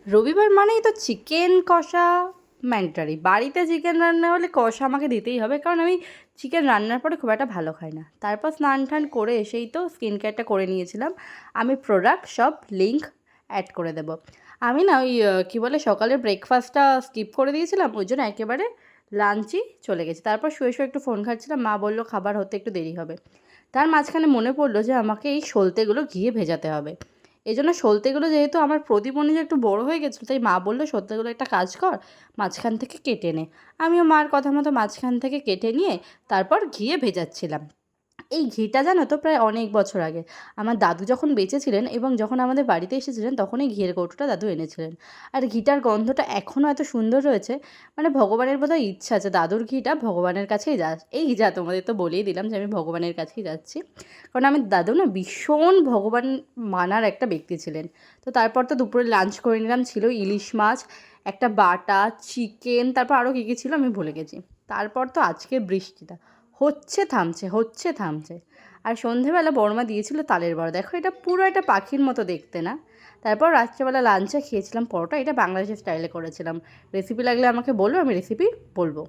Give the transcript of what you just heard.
রবিবার মানেই তো চিকেন কষা ম্যান্ডেটরি। বাড়িতে চিকেন রান্না হলে কষা আমাকে দিতেই হবে, কারণ আমি চিকেন রান্নার পরে খুব একটা ভালো খাই না। তারপর স্নান টান করে এসেই তো স্কিন কেয়ারটা করে নিয়েছিলাম। আমি প্রোডাক্ট সব লিঙ্ক অ্যাড করে দেবো। আমি না ওই কী বলে সকালের ব্রেকফাস্টটা স্কিপ করে দিয়েছিলাম, ওই জন্য একেবারে লাঞ্চই চলে গেছি। তারপর শুয়ে শুয়ে একটু ফোন ঘাঁটছিলাম, মা বললো খাবার হতে একটু দেরি হবে। তার মাঝখানে মনে পড়লো যে আমাকে এই সলতেগুলো ঘিয়ে ভেজাতে হবে। এই জন্য সলতেগুলো যেহেতু আমার প্রদীপ অনুযায়ী একটু বড় হয়ে গেছিলো, তাই মা বললো সলতেগুলো একটা কাজ কর, মাঝখান থেকে কেটে নে। আমিও মার কথা মতো মাঝখান থেকে কেটে নিয়ে তারপর ঘিয়ে ভেজাচ্ছিলাম। এই ঘিটা জানো তো প্রায় অনেক বছর আগে আমার দাদু যখন বেঁচে ছিলেন এবং যখন আমাদের বাড়িতে এসেছিলেন, তখন এই ঘিয়ের কৌটোটা দাদু এনেছিলেন। আর ঘিটার গন্ধটা এখনও এত সুন্দর রয়েছে, মানে ভগবানের বোধহয় ইচ্ছা আছে দাদুর ঘিটা ভগবানের কাছেই তোমাদের তো বলেই দিলাম যে আমি ভগবানের কাছেই যাচ্ছি, কারণ আমার দাদু না ভীষণ ভগবান মানার একটা ব্যক্তি ছিলেন। তো তারপর তো দুপুরে লাঞ্চ করে নিলাম, ছিল ইলিশ মাছ, একটা বাটা চিকেন, তারপর আরও কী কী ছিল আমি ভুলে গেছি। তারপর তো আজকে বৃষ্টিটা হচ্ছে থামছে, হচ্ছে থামছে। আর সন্ধেবেলা বড়মা দিয়েছিল তালের বড়া, দেখো এটা পুরো একটা পাখির মতো দেখতে না। তারপর রাত্রেবেলা লাঞ্চে খেয়েছিলাম পরোটা, এটা বাংলাদেশের স্টাইলে করেছিলাম। রেসিপি লাগলে আমাকে বলবে, আমি রেসিপি বলবো।